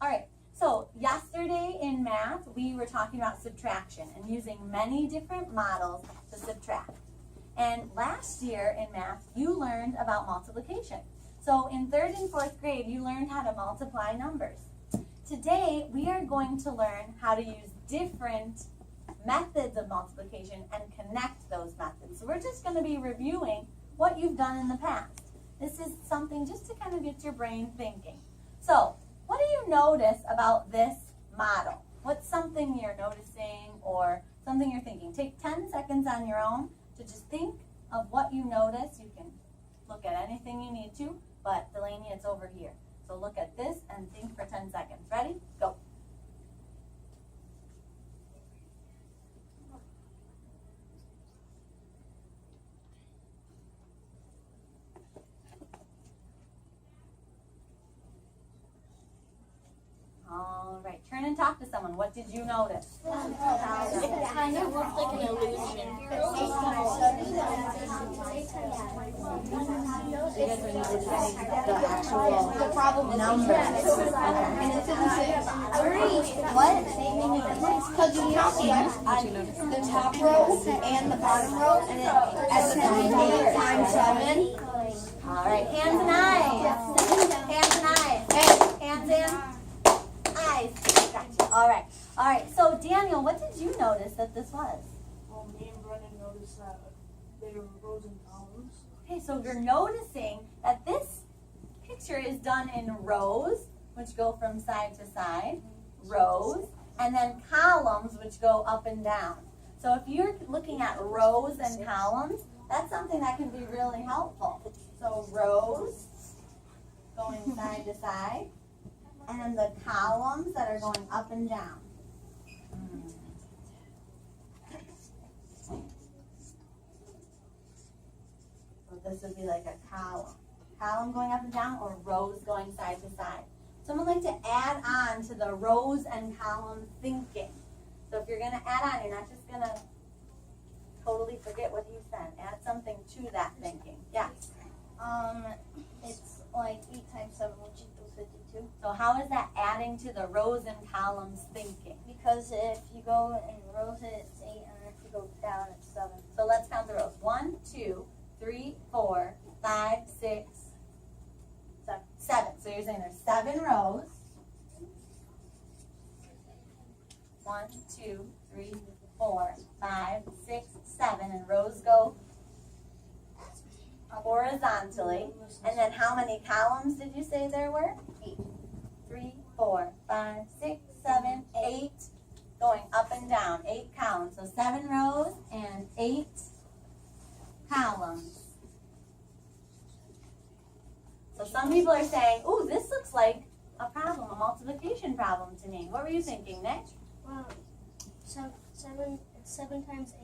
All right, so yesterday in math, we were talking about subtraction and using many different models to subtract. And last year in math, you learned about multiplication. So in 3rd and 4th grade, you learned how to multiply numbers. Today, we are going to learn how to use different methods of multiplication and connect those methods. So we're just going to be reviewing what you've done in the past. This is something just to kind of get your brain thinking. So, what do you notice about this model? What's something you're noticing or something you're thinking? Take 10 seconds on your own to just think of what you notice. You can look at anything you need to, but Delaney, it's over here. So look at this and think for 10 seconds. Ready? Go. All right, turn and talk to someone. What did you notice? It kind of looks like an illusion. You guys are noticing the actual numbers. What? Because you count the top row and the bottom row, and then at the top 8 times 7. All right, hands and eyes. Hands and eyes. Hands and eyes. Gotcha. All right. So Daniel, what did you notice that this was? Well, me and Brennan noticed that they were rows and columns. Okay, so you're noticing that this picture is done in rows, which go from side to side, rows, and then columns, which go up and down. So if you're looking at rows and columns, that's something that can be really helpful. So rows going side to side, and then the columns that are going up and down. So this would be like a column. Column going up and down, or rows going side to side. Someone like to add on to the rows and column thinking. So if you're going to add on, you're not just going to totally forget what you said. Add something to that thinking. Yeah. It's like 8 times 7, which equals 52. So how is that adding to the rows and columns thinking? Because if you go in rows, it's 8, and if you go down, it's 7. So let's count the rows. 1, 2, 3, 4, 5, 6, 7. So you're saying there's 7 rows. 1, 2, 3, 4, 5, 6, 7, and rows go horizontally. And then how many columns did you say there were? 8. 3, 4, 5, 6, 7, 8. Going up and down. 8 columns. So 7 rows and 8 columns. So some people are saying, ooh, this looks like a problem, a multiplication problem to me. What were you thinking, Nick? Well, 7 times 8, and 7 times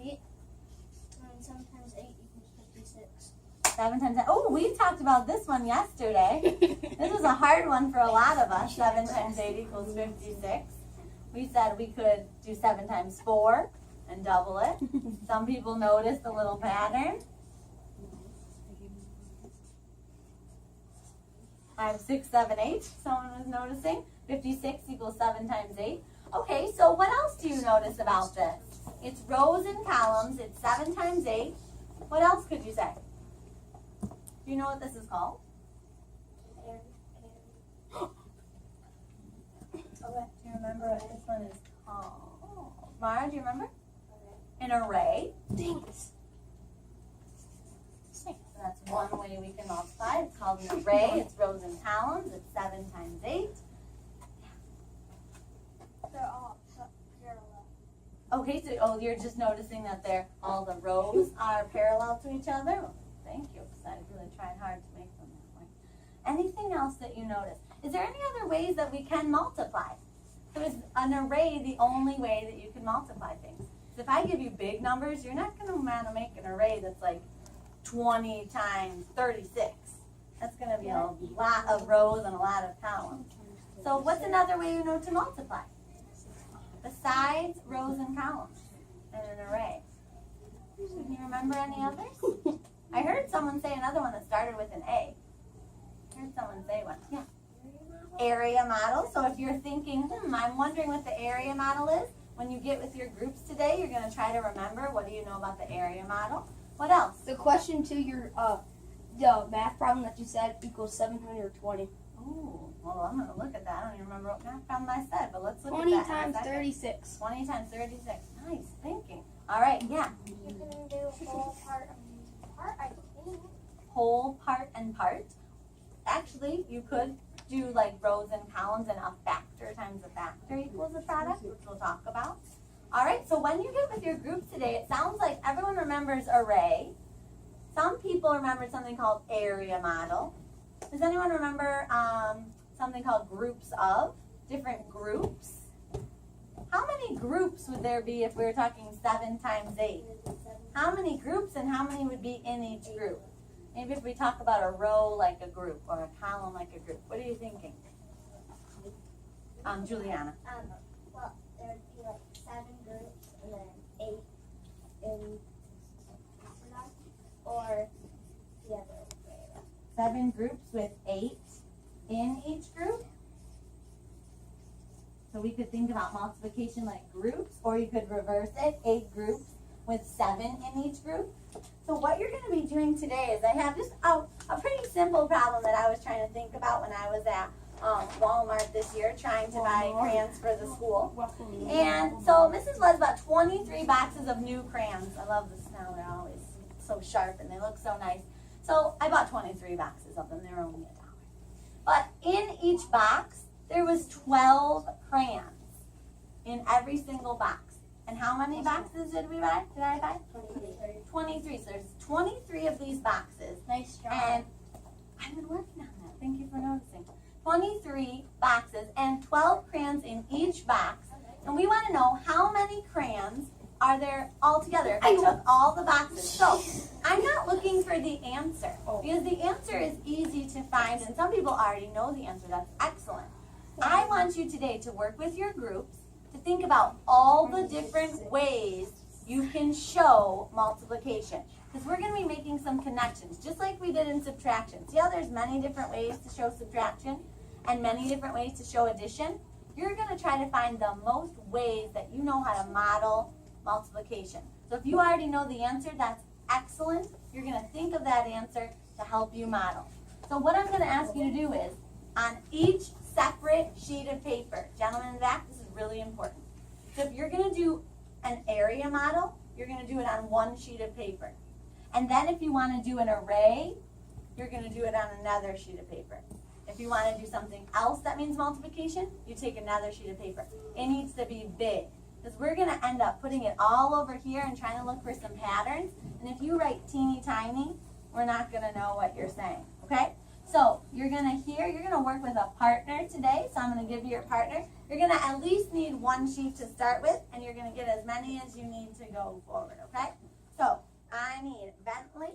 8 equals 56. 7 times 8. Oh, we talked about this one yesterday. This was a hard one for a lot of us. 7 times 8 equals 56. We said we could do 7 times 4 and double it. Some people noticed the little pattern. 5, 6, 7, 8. Someone was noticing. 56 equals 7 times 8. Okay, so what else do you notice about this? It's rows and columns. It's 7 times 8. What else could you say? Do you know what this is called? Do you remember what this one is called? Mara, do you remember? An array. Thanks. So that's one way we can multiply. It's called an array. It's rows and columns. It's 7 times 8. They're all parallel. Okay, so you're just noticing that all the rows are parallel to each other? Thank you, because I really tried hard to make them that way. Anything else that you notice? Is there any other ways that we can multiply? So is an array the only way that you can multiply things? So if I give you big numbers, you're not going to want to make an array that's like 20 times 36. That's going to be a lot of rows and a lot of columns. So what's another way you know to multiply? Besides rows and columns in an array. Can you remember any others? I heard someone say another one that started with an A. I heard someone say one. Yeah. area model. So if you're thinking, I'm wondering what the area model is, when you get with your groups today, you're going to try to remember, what do you know about the area model? What else? The question to your the math problem that you said equals 720. Ooh, well, I'm going to look at that. I don't even remember what math problem I said, but let's look 20 at that. times 36. 20 times 36. Nice thinking. All right, yeah. You can do whole part, I think. Whole, part, and part. Actually, you could do like rows and columns, and a factor times a factor equals a product, which we'll talk about. All right, so when you get with your group today, it sounds like everyone remembers array. Some people remember something called area model. Does anyone remember something called groups of? Different groups? How many groups would there be if we were talking 7 times 8? How many groups and how many would be in each group? Maybe if we talk about a row like a group or a column like a group. What are you thinking? Juliana. Well, there'd be like 7 groups and then 8 in or the other way around. 7 groups with 8 in each group. So we could think about multiplication like groups, or you could reverse it, 8 groups with 7 in each group. So what you're going to be doing today is I have just a pretty simple problem that I was trying to think about when I was at Walmart this year trying to buy crayons for the school. And so Mrs. was about 23 boxes of new crayons. I love the smell. They're always so sharp and they look so nice. So I bought 23 boxes of them. They're only $1. But in each box, there was 12 crayons in every single box. And how many boxes did we buy? Did I buy? 23. So there's 23 of these boxes. Nice job. And I've been working on that. Thank you for noticing. 23 boxes and 12 crayons in each box. And we want to know how many crayons are there all together. I took all the boxes. So I'm not looking for the answer because the answer is easy to find and some people already know the answer. That's excellent. I want you today to work with your groups to think about all the different ways you can show multiplication. Because we're going to be making some connections, just like we did in subtraction. See how there's many different ways to show subtraction and many different ways to show addition? You're going to try to find the most ways that you know how to model multiplication. So if you already know the answer, that's excellent. You're going to think of that answer to help you model. So what I'm going to ask you to do is, on each separate sheet of paper, gentlemen in the back, this is really important. So if you're going to do an area model, you're going to do it on one sheet of paper. And then if you want to do an array, you're going to do it on another sheet of paper. If you want to do something else that means multiplication, you take another sheet of paper. It needs to be big. Because we're going to end up putting it all over here and trying to look for some patterns. And if you write teeny tiny, we're not going to know what you're saying. Okay? So you're going to work with a partner today. So I'm going to give you your partner. You're going to at least need one sheet to start with. And you're going to get as many as you need to go forward. Okay? So I need Bentley.